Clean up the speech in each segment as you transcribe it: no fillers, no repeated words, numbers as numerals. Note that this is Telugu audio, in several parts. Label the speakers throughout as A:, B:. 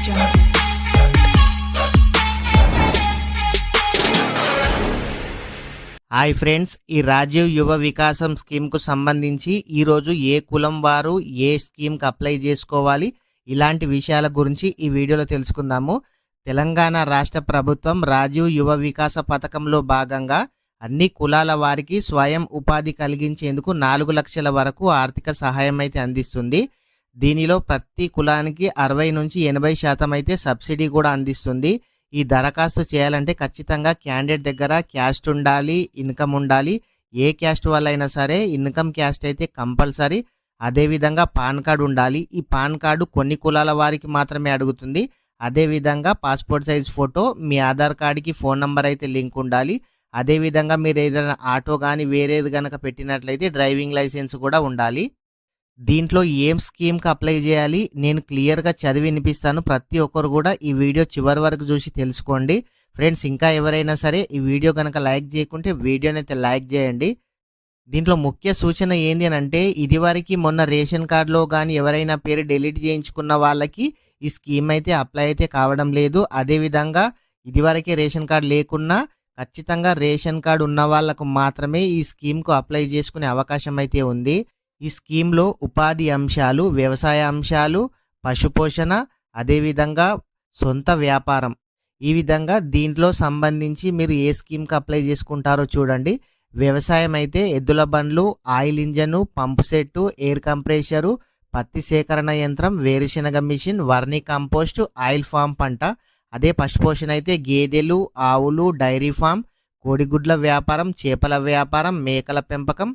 A: jungle.
B: హాయ్ ఫ్రెండ్స్, ఈ రాజీవ్ యువ వికాసం స్కీమ్కు సంబంధించి ఈరోజు ఏ కులం వారు ఏ స్కీమ్కి అప్లై చేసుకోవాలి, ఇలాంటి విషయాల గురించి ఈ వీడియోలో తెలుసుకుందాము. తెలంగాణ రాష్ట్ర ప్రభుత్వం రాజీవ్ యువ వికాస పథకంలో భాగంగా అన్ని కులాల వారికి స్వయం ఉపాధి కలిగించేందుకు 4 లక్షల వరకు ఆర్థిక సహాయం అయితే అందిస్తుంది. దీనిలో ప్రతి కులానికి 60 నుంచి 80% అయితే సబ్సిడీ కూడా అందిస్తుంది. ఈ దరఖాస్తు చేయాలంటే ఖచ్చితంగా క్యాండిడేట్ దగ్గర క్యాస్ట్ ఉండాలి, ఇన్కమ్ ఉండాలి. ఏ క్యాస్ట్ వాళ్ళైనా సరే ఇన్కమ్ క్యాస్ట్ అయితే కంపల్సరీ. అదేవిధంగా పాన్ కార్డు ఉండాలి. ఈ పాన్ కార్డు కొన్ని కులాల వారికి మాత్రమే అడుగుతుంది. అదేవిధంగా పాస్పోర్ట్ సైజ్ ఫోటో, మీ ఆధార్ కార్డుకి ఫోన్ నంబర్ అయితే లింక్ ఉండాలి. అదేవిధంగా మీరు ఏదైనా ఆటో కానీ వేరేది కనుక పెట్టినట్లయితే డ్రైవింగ్ లైసెన్స్ కూడా ఉండాలి. దీంట్లో ఏం స్కీమ్కి అప్లై చేయాలి నేను క్లియర్గా చదివి వినిపిస్తాను. ప్రతి ఒక్కరు కూడా ఈ వీడియో చివరి వరకు చూసి తెలుసుకోండి. ఫ్రెండ్స్, ఇంకా ఎవరైనా సరే ఈ వీడియో కనుక లైక్ చేయకుంటే వీడియోని అయితే లైక్ చేయండి. దీంట్లో ముఖ్య సూచన ఏంది అని అంటే, ఇదివరకు మొన్న రేషన్ కార్డులో కానీ ఎవరైనా పేరు డిలీట్ చేయించుకున్న వాళ్ళకి ఈ స్కీమ్ అయితే అప్లై అయితే కావడం లేదు. అదేవిధంగా ఇదివరకే రేషన్ కార్డు లేకున్నా ఖచ్చితంగా రేషన్ కార్డు ఉన్న వాళ్ళకు మాత్రమే ఈ స్కీమ్కు అప్లై చేసుకునే అవకాశం అయితే ఉంది. ఈ స్కీమ్లో ఉపాధి అంశాలు, వ్యవసాయ అంశాలు, పశుపోషణ, అదేవిధంగా సొంత వ్యాపారం, ఈ విధంగా దీంట్లో సంబంధించి మీరు ఏ స్కీమ్కి అప్లై చేసుకుంటారో చూడండి. వ్యవసాయం అయితే ఎద్దుల బండ్లు, ఆయిల్ ఇంజను, పంపు సెట్టు, ఎయిర్ కంప్రెషరు, పత్తి సేకరణ యంత్రం, వేరుశనగ machine, Varni compost, oil form పంట. అదే పశుపోషణ అయితే గేదెలు, ఆవులు, డైరీ ఫామ్, కోడిగుడ్ల వ్యాపారం, చేపల వ్యాపారం, మేకల పెంపకం,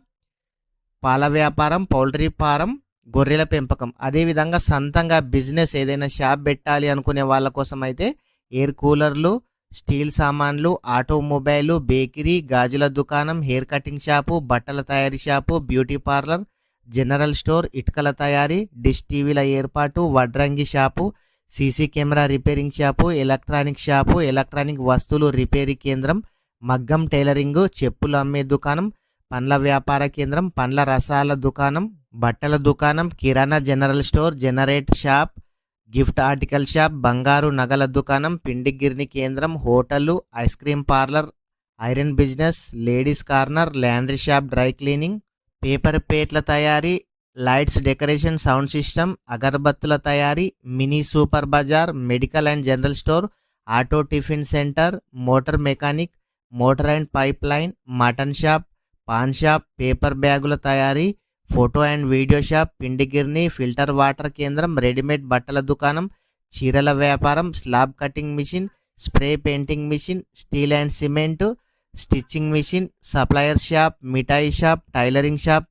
B: పాల వ్యాపారం, పౌల్ట్రీ ఫారం, గొర్రెల పెంపకం. అదేవిధంగా సొంతంగా బిజినెస్ ఏదైనా షాప్ పెట్టాలి అనుకునే వాళ్ళ కోసం అయితే ఎయిర్ కూలర్లు, స్టీల్ సామాన్లు, ఆటోమొబైలు, బేకరీ, గాజుల దుకాణం, హెయిర్ కటింగ్ షాపు, బట్టల తయారీ shop, beauty parlour, general store, ఇటుకల తయారీ, డిష్ టీవీల ఏర్పాటు, వడ్రంగి shop, CC camera repairing shop, electronic shop, electronic వస్తువులు రిపేరీ కేంద్రం, మగ్గం టైలరింగ్, చెప్పులు అమ్మే దుకాణం, పండ్ల వ్యాపార కేంద్రం, పండ్ల రసాల దుకాణం, బట్టల దుకాణం, కిరాణా general store, generator shop, gift article shop, బంగారు నగల దుకాణం, పిండి గిర్ని కేంద్రం, హోటళ్లు, ice cream parlour, iron business, ladies corner, laundry shop, dry cleaning, paper ప్లేట్ల తయారీ, లైట్స్ డెకరేషన్, సౌండ్ సిస్టమ్, అగరబత్తుల తయారీ, mini super bazaar, medical and general store, auto tiffin centre, motor mechanic, motor and pipe line, mutton shop, paan shop, paper బ్యాగుల తయారీ, ఫోటో అండ్ వీడియో షాప్, పిండి గిర్ని, ఫిల్టర్ వాటర్ కేంద్రం, రెడీమేడ్ బట్టల దుకాణం, చీరల వ్యాపారం, slab cutting machine, spray painting machine, steel and cement, stitching machine, supplier shop, మిఠాయి shop, tailoring shop,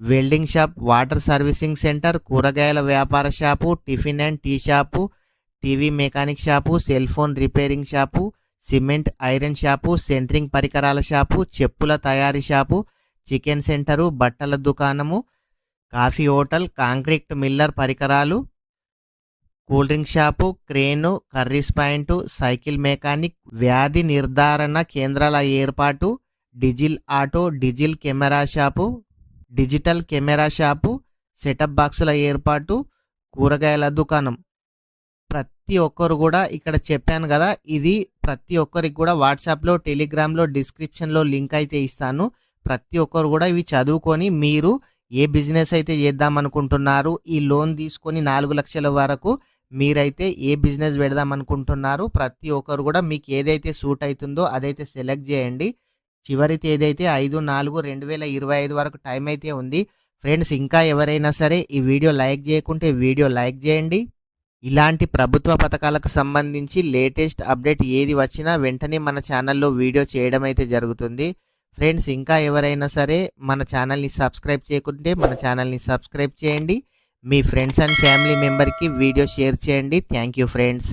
B: welding shop, water servicing centre, కూరగాయల వ్యాపార shop, tiffin and tea shop, TV mechanic shop, cell phone repairing shop, cement iron shop, centering పరికరాల షాపు, చెప్పుల తయారీ షాపు, చికెన్ సెంటరు, బట్టల దుకాణము, కాఫీ హోటల్, కాంక్రీట్ మిల్లర్ పరికరాలు, cool drink shop, crane, curries point, cycle mechanic, వ్యాధి నిర్ధారణ కేంద్రాల ఏర్పాటు, diesel auto, digital camera shop, digital camera shop, setup బాక్సుల ఏర్పాటు, కూరగాయల దుకాణం. ప్రతి ఒక్కరు కూడా ఇక్కడ చెప్పాను కదా, ఇది ప్రతి ఒక్కరికి కూడా వాట్సాప్లో, టెలిగ్రామ్లో, డిస్క్రిప్షన్లో లింక్ అయితే ఇస్తాను. ప్రతి ఒక్కరు కూడా ఇవి చదువుకొని మీరు ఏ బిజినెస్ అయితే చేద్దామనుకుంటున్నారు, ఈ లోన్ తీసుకొని 4 లక్షల వరకు మీరైతే ఏ బిజినెస్ పెడదామనుకుంటున్నారు, ప్రతి ఒక్కరు కూడా మీకు ఏదైతే సూట్ అవుతుందో అదైతే సెలెక్ట్ చేయండి. చివరి తేదీ అయితే 5/4/2025 వరకు టైం అయితే ఉంది. ఫ్రెండ్స్, ఇంకా ఎవరైనా సరే ఈ వీడియో లైక్ చేయకుంటే వీడియో లైక్ చేయండి. ఇలాంటి ప్రభుత్వ పథకాలకు సంబంధించి లేటెస్ట్ అప్డేట్ ఏది వచ్చినా వెంటనే మన ఛానల్లో వీడియో చేయడం అయితే జరుగుతుంది. ఫ్రెండ్స్, ఇంకా ఎవరైనా సరే మన ఛానల్ని సబ్స్క్రైబ్ చేయకుంటే మన ఛానల్ని సబ్స్క్రైబ్ చేయండి. మీ ఫ్రెండ్స్ అండ్ ఫ్యామిలీ మెంబర్కి వీడియో షేర్ చేయండి. Thank you friends.